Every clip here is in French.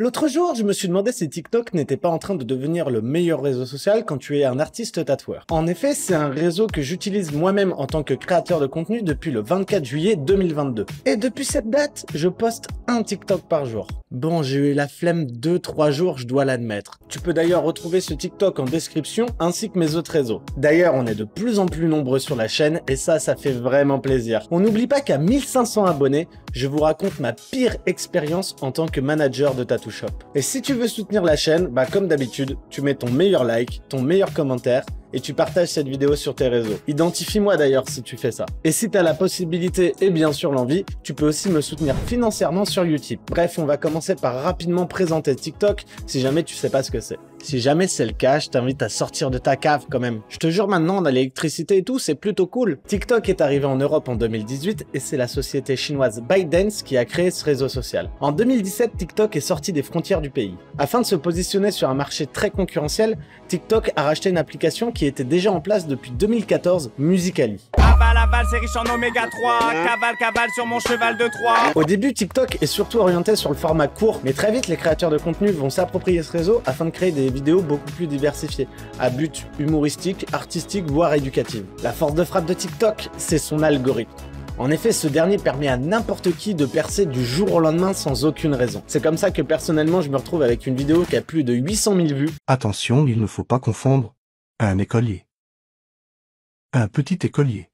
L'autre jour, je me suis demandé si TikTok n'était pas en train de devenir le meilleur réseau social quand tu es un artiste tatoueur. En effet, c'est un réseau que j'utilise moi-même en tant que créateur de contenu depuis le 24 juillet 2022. Et depuis cette date, je poste un TikTok par jour. Bon, j'ai eu la flemme 2-3 jours, je dois l'admettre. Tu peux d'ailleurs retrouver ce TikTok en description ainsi que mes autres réseaux. D'ailleurs, on est de plus en plus nombreux sur la chaîne et ça fait vraiment plaisir. On n'oublie pas qu'à 1500 abonnés, je vous raconte ma pire expérience en tant que manager de tattoo shop. Et si tu veux soutenir la chaîne, comme d'habitude, tu mets ton meilleur like, ton meilleur commentaire et tu partages cette vidéo sur tes réseaux. Identifie-moi d'ailleurs si tu fais ça. Et si tu as la possibilité et bien sûr l'envie, tu peux aussi me soutenir financièrement sur Utip. Bref, on va commencer par rapidement présenter TikTok si jamais tu sais pas ce que c'est. Si jamais c'est le cas, je t'invite à sortir de ta cave quand même. Je te jure maintenant, on a l'électricité et tout, c'est plutôt cool. TikTok est arrivé en Europe en 2018 et c'est la société chinoise ByteDance qui a créé ce réseau social. En 2017, TikTok est sorti des frontières du pays. Afin de se positionner sur un marché très concurrentiel, TikTok a racheté une application qui était déjà en place depuis 2014, Musical.ly. Aval, c'est riche en oméga 3, cavale sur mon cheval de Troie. Au début, TikTok est surtout orienté sur le format court, mais très vite, les créateurs de contenu vont s'approprier ce réseau afin de créer des vidéos beaucoup plus diversifiées, à but humoristique, artistique, voire éducatif. La force de frappe de TikTok, c'est son algorithme. En effet, ce dernier permet à n'importe qui de percer du jour au lendemain sans aucune raison. C'est comme ça que personnellement, je me retrouve avec une vidéo qui a plus de 800 000 vues. Attention, il ne faut pas confondre un écolier, un petit écolier,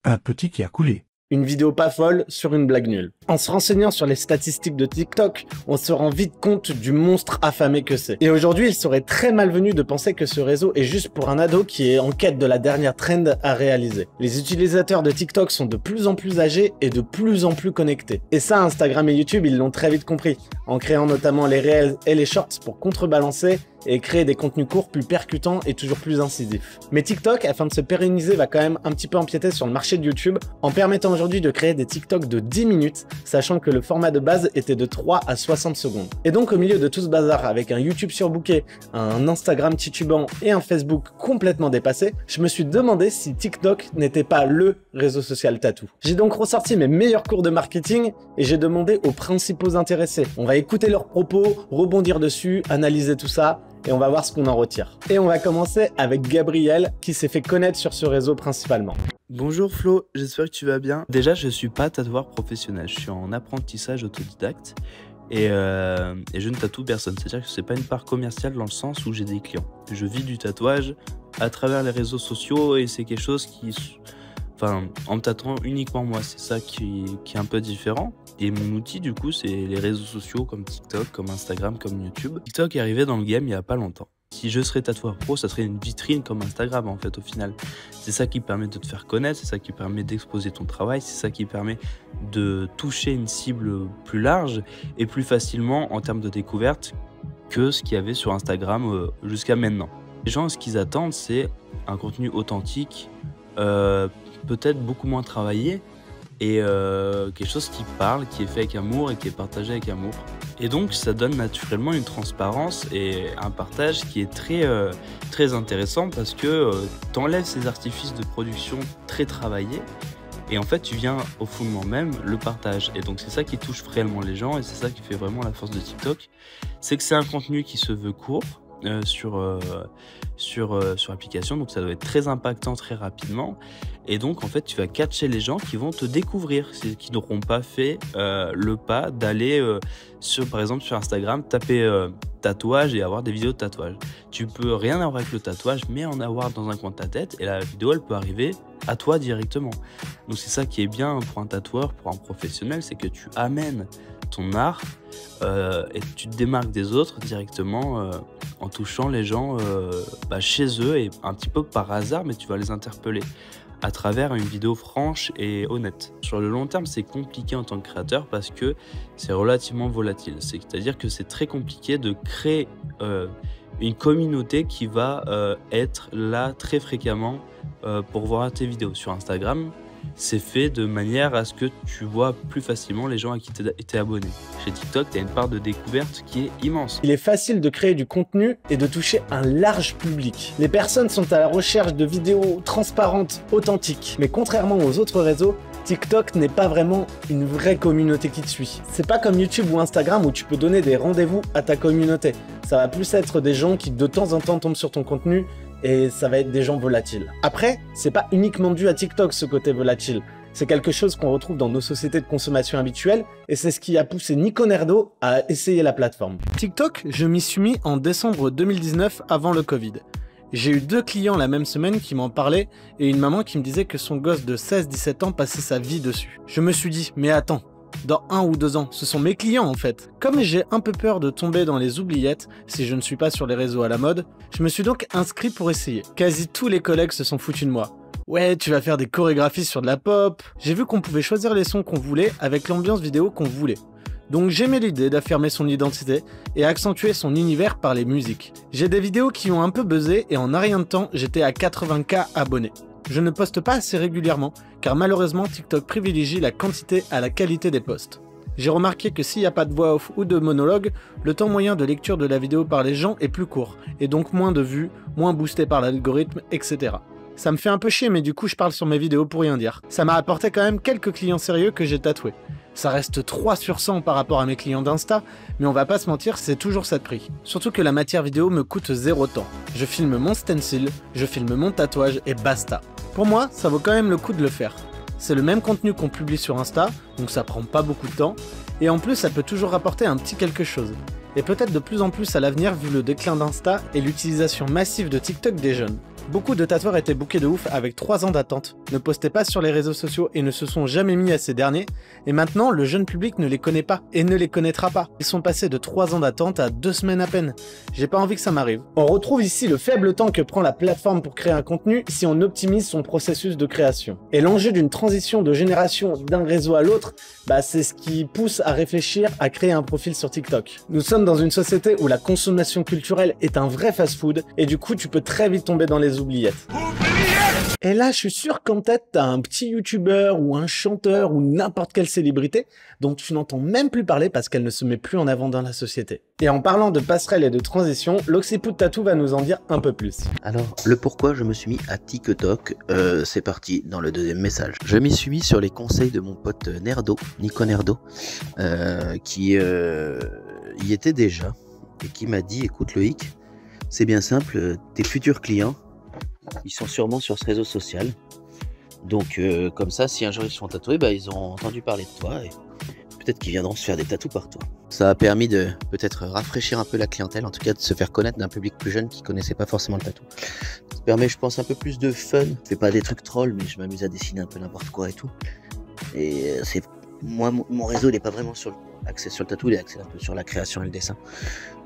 un petit qui a coulé. Une vidéo pas folle sur une blague nulle. En se renseignant sur les statistiques de TikTok, on se rend vite compte du monstre affamé que c'est. Et aujourd'hui, il serait très malvenu de penser que ce réseau est juste pour un ado qui est en quête de la dernière trend à réaliser. Les utilisateurs de TikTok sont de plus en plus âgés et de plus en plus connectés. Et ça, Instagram et YouTube, ils l'ont très vite compris, en créant notamment les Reels et les Shorts pour contrebalancer et créer des contenus courts plus percutants et toujours plus incisifs. Mais TikTok, afin de se pérenniser, va quand même un petit peu empiéter sur le marché de YouTube en permettant aujourd'hui de créer des TikTok de 10 minutes, sachant que le format de base était de 3 à 60 secondes. Et donc au milieu de tout ce bazar, avec un YouTube surbooké, un Instagram titubant et un Facebook complètement dépassé, je me suis demandé si TikTok n'était pas le réseau social tatou. J'ai donc ressorti mes meilleurs cours de marketing et j'ai demandé aux principaux intéressés. On va écouter leurs propos, rebondir dessus, analyser tout ça, et on va voir ce qu'on en retire. Et on va commencer avec Gabriel, qui s'est fait connaître sur ce réseau principalement. Bonjour Flo, j'espère que tu vas bien. Déjà, je suis pas tatoueur professionnel, je suis en apprentissage autodidacte et je ne tatoue personne. C'est-à-dire que c'est pas une part commerciale dans le sens où j'ai des clients. Je vis du tatouage à travers les réseaux sociaux et c'est quelque chose qui... Enfin, en me tatouant uniquement moi, c'est ça qui est un peu différent. Et mon outil, du coup, c'est les réseaux sociaux comme TikTok, comme Instagram, comme YouTube. TikTok est arrivé dans le game il y a pas longtemps. Si je serais tatoueur pro, ça serait une vitrine comme Instagram, en fait, au final. C'est ça qui permet de te faire connaître, c'est ça qui permet d'exposer ton travail, c'est ça qui permet de toucher une cible plus large et plus facilement en termes de découverte que ce qu'il y avait sur Instagram jusqu'à maintenant. Les gens, ce qu'ils attendent, c'est un contenu authentique, peut-être beaucoup moins travaillé, et quelque chose qui parle, qui est fait avec amour et qui est partagé avec amour. Et donc ça donne naturellement une transparence et un partage qui est très intéressant parce que t'enlèves ces artifices de production très travaillés et en fait tu viens au fondement même le partage. Et donc c'est ça qui touche réellement les gens et c'est ça qui fait vraiment la force de TikTok. C'est que c'est un contenu qui se veut court sur l'application, donc ça doit être très impactant très rapidement et donc en fait tu vas catcher les gens qui vont te découvrir, qui n'auront pas fait le pas d'aller par exemple sur Instagram taper tatouage et avoir des vidéos de tatouage. Tu peux rien avoir avec le tatouage mais en avoir dans un coin de ta tête et la vidéo elle peut arriver à toi directement. Donc c'est ça qui est bien pour un tatoueur, pour un professionnel, c'est que tu amènes ton art et tu te démarques des autres directement en touchant les gens chez eux et un petit peu par hasard, mais tu vas les interpeller à travers une vidéo franche et honnête. Sur le long terme, c'est compliqué en tant que créateur parce que c'est relativement volatile. C'est-à-dire que c'est très compliqué de créer une communauté qui va être là très fréquemment pour voir tes vidéos. Sur Instagram, c'est fait de manière à ce que tu vois plus facilement les gens à qui tu es abonné. Chez TikTok, tu as une part de découverte qui est immense. Il est facile de créer du contenu et de toucher un large public. Les personnes sont à la recherche de vidéos transparentes, authentiques. Mais contrairement aux autres réseaux, TikTok n'est pas vraiment une vraie communauté qui te suit. C'est pas comme YouTube ou Instagram où tu peux donner des rendez-vous à ta communauté. Ça va plus être des gens qui de temps en temps tombent sur ton contenu et ça va être des gens volatiles. Après, c'est pas uniquement dû à TikTok ce côté volatile. C'est quelque chose qu'on retrouve dans nos sociétés de consommation habituelles et c'est ce qui a poussé Nico Nerdo à essayer la plateforme. TikTok, je m'y suis mis en décembre 2019 avant le Covid. J'ai eu 2 clients la même semaine qui m'en parlaient et une maman qui me disait que son gosse de 16-17 ans passait sa vie dessus. Je me suis dit, mais attends, dans 1 ou 2 ans, ce sont mes clients en fait. Comme j'ai un peu peur de tomber dans les oubliettes si je ne suis pas sur les réseaux à la mode, je me suis donc inscrit pour essayer. Quasi tous les collègues se sont foutus de moi. Ouais, tu vas faire des chorégraphies sur de la pop. J'ai vu qu'on pouvait choisir les sons qu'on voulait avec l'ambiance vidéo qu'on voulait. Donc j'aimais l'idée d'affirmer son identité et accentuer son univers par les musiques. J'ai des vidéos qui ont un peu buzzé et en un rien de temps, j'étais à 80K abonnés. Je ne poste pas assez régulièrement car malheureusement TikTok privilégie la quantité à la qualité des posts. J'ai remarqué que s'il n'y a pas de voix off ou de monologue, le temps moyen de lecture de la vidéo par les gens est plus court et donc moins de vues, moins boosté par l'algorithme, etc. Ça me fait un peu chier mais du coup je parle sur mes vidéos pour rien dire. Ça m'a apporté quand même quelques clients sérieux que j'ai tatoués. Ça reste 3 sur 100 par rapport à mes clients d'Insta, mais on va pas se mentir, c'est toujours ça de prix. Surtout que la matière vidéo me coûte 0 temps. Je filme mon stencil, je filme mon tatouage et basta. Pour moi, ça vaut quand même le coup de le faire. C'est le même contenu qu'on publie sur Insta, donc ça prend pas beaucoup de temps, et en plus ça peut toujours rapporter un petit quelque chose. Et peut-être de plus en plus à l'avenir vu le déclin d'Insta et l'utilisation massive de TikTok des jeunes. Beaucoup de tatoueurs étaient bookés de ouf avec 3 ans d'attente, ne postaient pas sur les réseaux sociaux et ne se sont jamais mis à ces derniers, et maintenant le jeune public ne les connaît pas et ne les connaîtra pas. Ils sont passés de 3 ans d'attente à 2 semaines à peine. J'ai pas envie que ça m'arrive. On retrouve ici le faible temps que prend la plateforme pour créer un contenu si on optimise son processus de création. Et l'enjeu d'une transition de génération d'un réseau à l'autre, c'est ce qui pousse à réfléchir à créer un profil sur TikTok. Nous sommes dans une société où la consommation culturelle est un vrai fast-food et du coup tu peux très vite tomber dans les oubliettes. Et là, je suis sûr qu'en tête, t'as un petit youtubeur ou un chanteur ou n'importe quelle célébrité dont tu n'entends même plus parler parce qu'elle ne se met plus en avant dans la société. Et en parlant de passerelle et de transition, l'Occiput Tattoo va nous en dire un peu plus. Alors, le pourquoi je me suis mis à TikTok, c'est parti dans le deuxième message. Je m'y suis mis sur les conseils de mon pote Nerdo, Nico Nerdo, qui y était déjà et qui m'a dit, écoute Loïc, c'est bien simple, tes futurs clients, ils sont sûrement sur ce réseau social. Donc comme ça, si un jour ils se font tatouer, ils ont entendu parler de toi et peut-être qu'ils viendront se faire des tatous par toi. Ça a permis de peut-être rafraîchir un peu la clientèle, en tout cas de se faire connaître d'un public plus jeune qui connaissait pas forcément le tatou. Ça permet, je pense, un peu plus de fun. Je fais pas des trucs trolls, mais je m'amuse à dessiner un peu n'importe quoi et tout. Et c'est moi, mon réseau, il est pas vraiment axé sur le tatou, il est axé un peu sur la création et le dessin.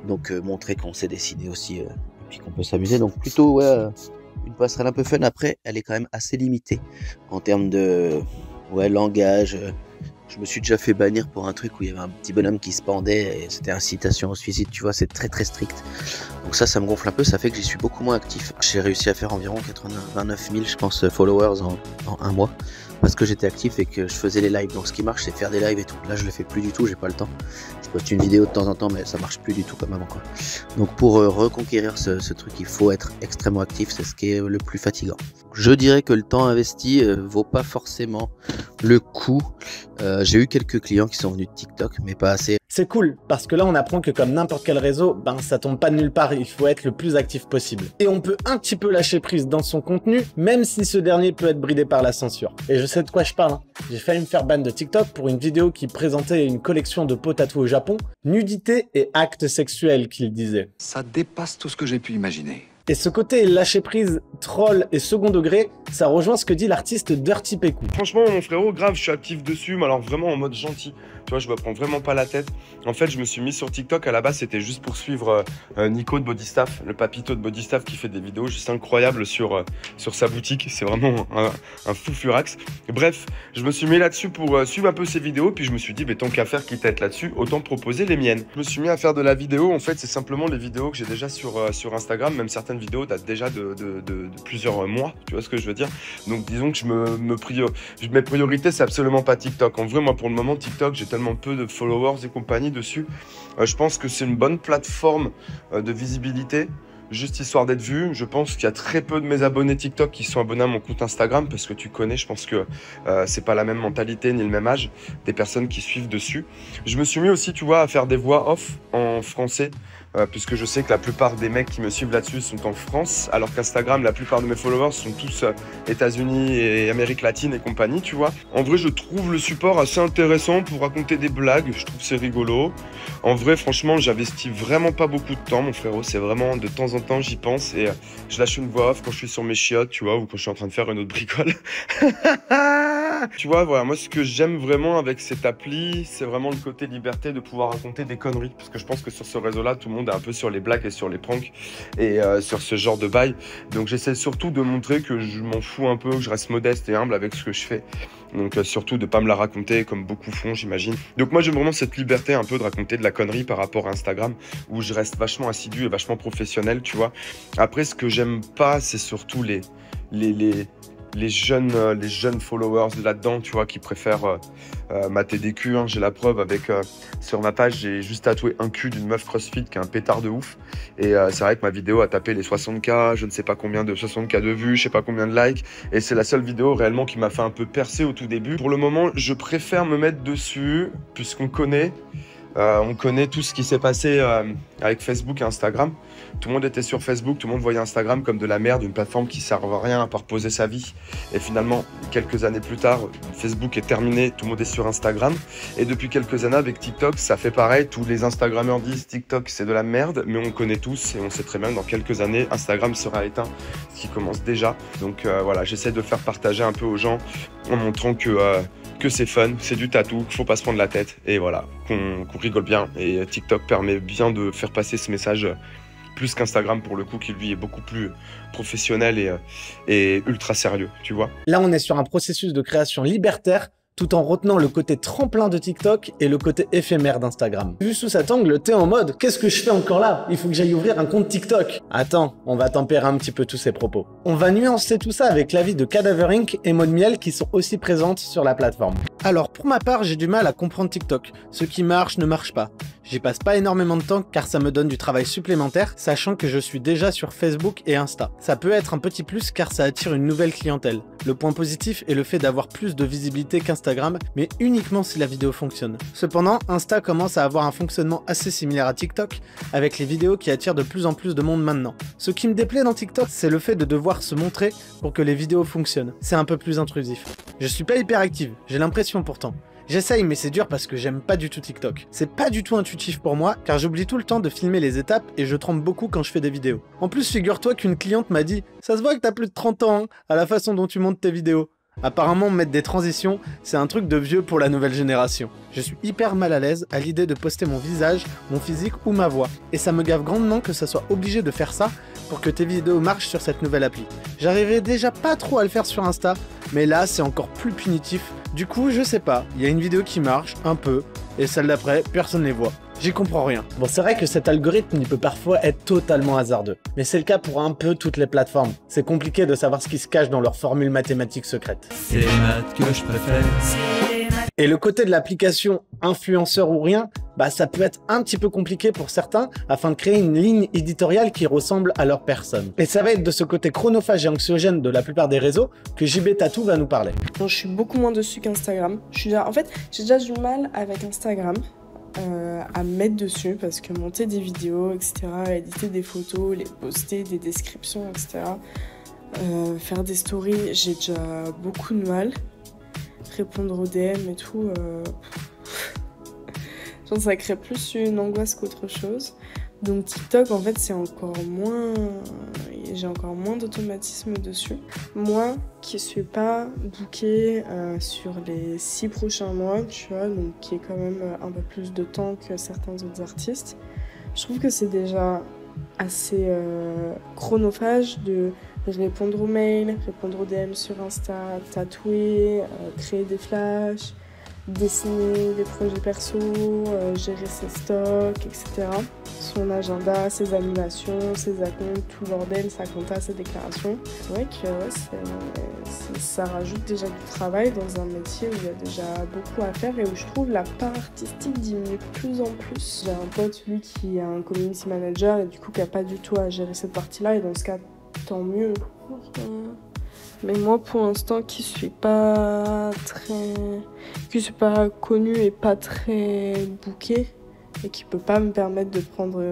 Donc montrer qu'on sait dessiner aussi, et puis qu'on peut s'amuser. Donc plutôt une passerelle un peu fun. Après, elle est quand même assez limitée en termes de langage. Je me suis déjà fait bannir pour un truc où il y avait un petit bonhomme qui se pendait et c'était incitation au suicide, tu vois, c'est très très strict. Donc ça me gonfle un peu, ça fait que j'y suis beaucoup moins actif. J'ai réussi à faire environ 89 000, je pense, followers en un mois. Parce que j'étais actif et que je faisais les lives. Donc ce qui marche, c'est faire des lives et tout. Là, je le fais plus du tout, j'ai pas le temps. Je poste une vidéo de temps en temps, mais ça marche plus du tout comme avant, quoi. Donc pour reconquérir ce truc, il faut être extrêmement actif, c'est ce qui est le plus fatigant. Je dirais que le temps investi vaut pas forcément le coup. J'ai eu quelques clients qui sont venus de TikTok, mais pas assez. C'est cool, parce que là on apprend que comme n'importe quel réseau, ça tombe pas de nulle part, il faut être le plus actif possible. Et on peut un petit peu lâcher prise dans son contenu, même si ce dernier peut être bridé par la censure. Et je sais de quoi je parle, hein. J'ai failli me faire ban de TikTok pour une vidéo qui présentait une collection de peaux tatouées au Japon, nudité et actes sexuels qu'il disait. Ça dépasse tout ce que j'ai pu imaginer. Et ce côté lâcher prise, troll et second degré, ça rejoint ce que dit l'artiste Dirty Peku. Franchement, mon frérot, grave, je suis actif dessus, mais alors vraiment en mode gentil. Tu vois, je me prends vraiment pas la tête. En fait, je me suis mis sur TikTok. À la base, c'était juste pour suivre Nico de Bodystaff, le papito de Bodystaff qui fait des vidéos juste incroyables sur sa boutique. C'est vraiment un fou furax. Bref, je me suis mis là-dessus pour suivre un peu ses vidéos. Puis je me suis dit, tant qu'à faire quitte à être là-dessus, autant proposer les miennes. Je me suis mis à faire de la vidéo. En fait, c'est simplement les vidéos que j'ai déjà sur Instagram. Même certaines vidéos datent déjà de plusieurs mois. Tu vois ce que je veux dire? Donc, disons que mes priorités, c'est absolument pas TikTok. En vrai, moi, pour le moment, TikTok, j'ai tellement peu de followers et compagnie dessus. Je pense que c'est une bonne plateforme de visibilité. juste histoire d'être vu. Je pense qu'il y a très peu de mes abonnés TikTok qui sont abonnés à mon compte Instagram parce que tu connais, je pense que c'est pas la même mentalité ni le même âge des personnes qui suivent dessus. Je me suis mis aussi, tu vois, à faire des voix off en français. Puisque je sais que la plupart des mecs qui me suivent là-dessus sont en France, alors qu'Instagram, la plupart de mes followers sont tous États-Unis et Amérique latine et compagnie, tu vois. En vrai, je trouve le support assez intéressant pour raconter des blagues, je trouve c'est rigolo. En vrai, franchement, j'investis vraiment pas beaucoup de temps, mon frérot, c'est vraiment de temps en temps, j'y pense et je lâche une voix off quand je suis sur mes chiottes, tu vois, ou quand je suis en train de faire une autre bricole. Tu vois, voilà, moi, ce que j'aime vraiment avec cette appli, c'est vraiment le côté liberté de pouvoir raconter des conneries, parce que je pense que sur ce réseau-là, tout le monde est un peu sur les blagues et sur les pranks et sur ce genre de bail. Donc j'essaie surtout de montrer que je m'en fous un peu, que je reste modeste et humble avec ce que je fais. Donc surtout de pas me la raconter comme beaucoup font, j'imagine. Donc moi j'aime vraiment cette liberté un peu de raconter de la connerie par rapport à Instagram, où je reste vachement assidu et vachement professionnel, tu vois. Après, ce que j'aime pas, c'est surtout les jeunes followers là-dedans, tu vois, qui préfèrent mater des culs, hein. J'ai la preuve avec, sur ma page, j'ai juste tatoué un cul d'une meuf CrossFit qui est un pétard de ouf. Et c'est vrai que ma vidéo a tapé les 60K, je ne sais pas combien de 60K de vues, je sais pas combien de likes. Et c'est la seule vidéo réellement qui m'a fait un peu percer au tout début. Pour le moment, je préfère me mettre dessus, puisqu'on connaît. On connaît tout ce qui s'est passé avec Facebook et Instagram. Tout le monde était sur Facebook, tout le monde voyait Instagram comme de la merde, une plateforme qui ne sert à rien à part poser sa vie. Et finalement, quelques années plus tard, Facebook est terminé, tout le monde est sur Instagram. Et depuis quelques années avec TikTok, ça fait pareil. Tous les Instagrammeurs disent TikTok c'est de la merde, mais on connaît tous et on sait très bien que dans quelques années, Instagram sera éteint, ce qui commence déjà. Donc voilà, j'essaie de faire partager un peu aux gens en montrant que c'est fun, c'est du tatou, qu'il faut pas se prendre la tête et voilà, qu'on rigole bien. Et TikTok permet bien de faire passer ce message plus qu'Instagram pour le coup, qui lui est beaucoup plus professionnel et ultra sérieux, tu vois. Là, on est sur un processus de création libertaire tout en retenant le côté tremplin de TikTok et le côté éphémère d'Instagram. Vu sous cet angle, t'es en mode « Qu'est-ce que je fais encore là? Il faut que j'aille ouvrir un compte TikTok !» Attends, on va tempérer un petit peu tous ces propos. On va nuancer tout ça avec l'avis de Cadaver Inc. et Maud Miel qui sont aussi présentes sur la plateforme. Alors pour ma part, j'ai du mal à comprendre TikTok. Ce qui marche ne marche pas. J'y passe pas énormément de temps car ça me donne du travail supplémentaire, sachant que je suis déjà sur Facebook et Insta. Ça peut être un petit plus car ça attire une nouvelle clientèle. Le point positif est le fait d'avoir plus de visibilité qu'Instagram, mais uniquement si la vidéo fonctionne. Cependant, Insta commence à avoir un fonctionnement assez similaire à TikTok, avec les vidéos qui attirent de plus en plus de monde maintenant. Ce qui me déplaît dans TikTok, c'est le fait de devoir se montrer pour que les vidéos fonctionnent. C'est un peu plus intrusif. Je suis pas hyper active, j'ai l'impression pourtant. J'essaye, mais c'est dur parce que j'aime pas du tout TikTok. C'est pas du tout intuitif pour moi, car j'oublie tout le temps de filmer les étapes et je tremble beaucoup quand je fais des vidéos. En plus, figure-toi qu'une cliente m'a dit « Ça se voit que t'as plus de 30 ans, hein, à la façon dont tu montes tes vidéos ». Apparemment, mettre des transitions, c'est un truc de vieux pour la nouvelle génération. Je suis hyper mal à l'aise à l'idée de poster mon visage, mon physique ou ma voix. Et ça me gave grandement que ça soit obligé de faire ça pour que tes vidéos marchent sur cette nouvelle appli. J'arrivais déjà pas trop à le faire sur Insta, mais là c'est encore plus punitif. Du coup, je sais pas, il y a une vidéo qui marche, un peu, et celle d'après, personne les voit. J'y comprends rien. Bon, c'est vrai que cet algorithme, il peut parfois être totalement hasardeux. Mais c'est le cas pour un peu toutes les plateformes. C'est compliqué de savoir ce qui se cache dans leurs formules mathématiques secrètes. C'est les maths que je préfère. Et le côté de l'application influenceur ou rien, bah ça peut être un petit peu compliqué pour certains afin de créer une ligne éditoriale qui ressemble à leur personne. Et ça va être de ce côté chronophage et anxiogène de la plupart des réseaux que JB Tattoo va nous parler. Je suis beaucoup moins dessus qu'Instagram. En fait, j'ai déjà du mal avec Instagram. À me mettre dessus parce que monter des vidéos, etc., éditer des photos, les poster, des descriptions, etc., faire des stories, j'ai déjà beaucoup de mal. Répondre aux DM et tout, genre ça crée plus une angoisse qu'autre chose. Donc TikTok, en fait, c'est encore moins... J'ai encore moins d'automatisme dessus. Moi, qui suis pas bookée sur les 6 prochains mois, tu vois, donc qui est quand même un peu plus de temps que certains autres artistes, je trouve que c'est déjà assez chronophage de répondre aux mails, répondre aux DM sur Insta, tatouer, créer des flashs, dessiner des projets perso, gérer ses stocks, etc. Son agenda, ses animations, ses acomptes, tout le bordel, sa compta, ses déclarations. C'est vrai que ouais, c'est ça rajoute déjà du travail dans un métier où il y a déjà beaucoup à faire et où je trouve la part artistique diminue de plus en plus. J'ai un pote, lui, qui est un community manager et du coup qui n'a pas du tout à gérer cette partie-là, et dans ce cas, tant mieux. Mais moi, pour l'instant, qui suis pas connue et pas très bookée, et qui peut pas me permettre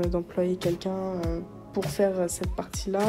d'employer quelqu'un pour faire cette partie-là,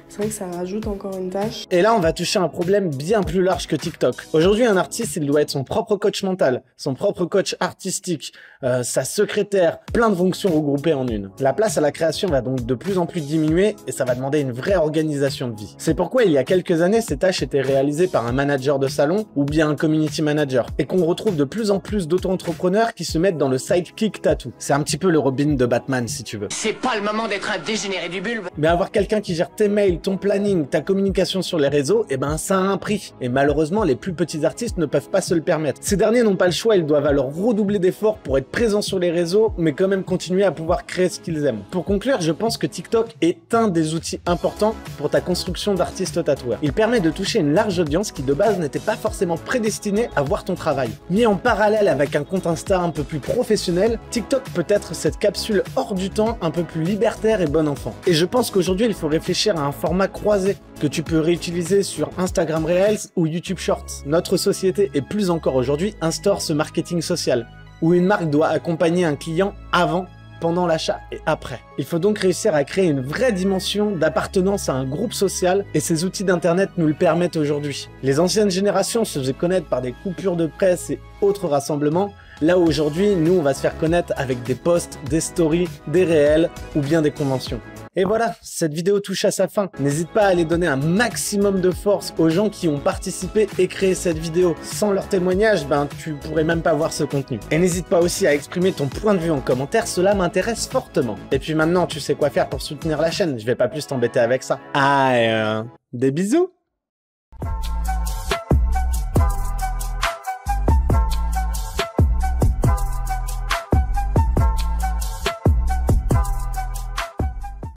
c'est vrai que ça rajoute encore une tâche. Et là, on va toucher un problème bien plus large que TikTok. Aujourd'hui, un artiste, il doit être son propre coach mental, son propre coach artistique, sa secrétaire, plein de fonctions regroupées en une. La place à la création va donc de plus en plus diminuer et ça va demander une vraie organisation de vie. C'est pourquoi il y a quelques années, ces tâches étaient réalisées par un manager de salon ou bien un community manager, et qu'on retrouve de plus en plus d'auto-entrepreneurs qui se mettent dans le sidekick tattoo. C'est un petit peu le Robin de Batman, si tu veux. C'est pas le moment d'être un dégénéré du bulbe. Mais avoir quelqu'un qui gère tes mails, ton planning, ta communication sur les réseaux, ça a un prix. Et malheureusement, les plus petits artistes ne peuvent pas se le permettre. Ces derniers n'ont pas le choix, ils doivent alors redoubler d'efforts pour être présents sur les réseaux, mais quand même continuer à pouvoir créer ce qu'ils aiment. Pour conclure, je pense que TikTok est un des outils importants pour ta construction d'artiste tatoueur. Il permet de toucher une large audience qui de base n'était pas forcément prédestinée à voir ton travail. Mis en parallèle avec un compte Insta un peu plus professionnel, TikTok peut être cette capsule hors du temps, un peu plus libertaire et bon enfant. Et je pense qu'aujourd'hui, il faut réfléchir à un format croisé que tu peux réutiliser sur Instagram Reels ou YouTube Shorts. Notre société, et plus encore aujourd'hui, instaure ce marketing social, où une marque doit accompagner un client avant, pendant l'achat et après. Il faut donc réussir à créer une vraie dimension d'appartenance à un groupe social, et ces outils d'internet nous le permettent aujourd'hui. Les anciennes générations se faisaient connaître par des coupures de presse et autres rassemblements. Là où aujourd'hui, nous, on va se faire connaître avec des posts, des stories, des réels ou bien des conventions. Et voilà, cette vidéo touche à sa fin. N'hésite pas à aller donner un maximum de force aux gens qui ont participé et créé cette vidéo. Sans leur témoignage, tu pourrais même pas voir ce contenu. Et n'hésite pas aussi à exprimer ton point de vue en commentaire, cela m'intéresse fortement. Et puis maintenant, tu sais quoi faire pour soutenir la chaîne, je vais pas plus t'embêter avec ça. Des bisous!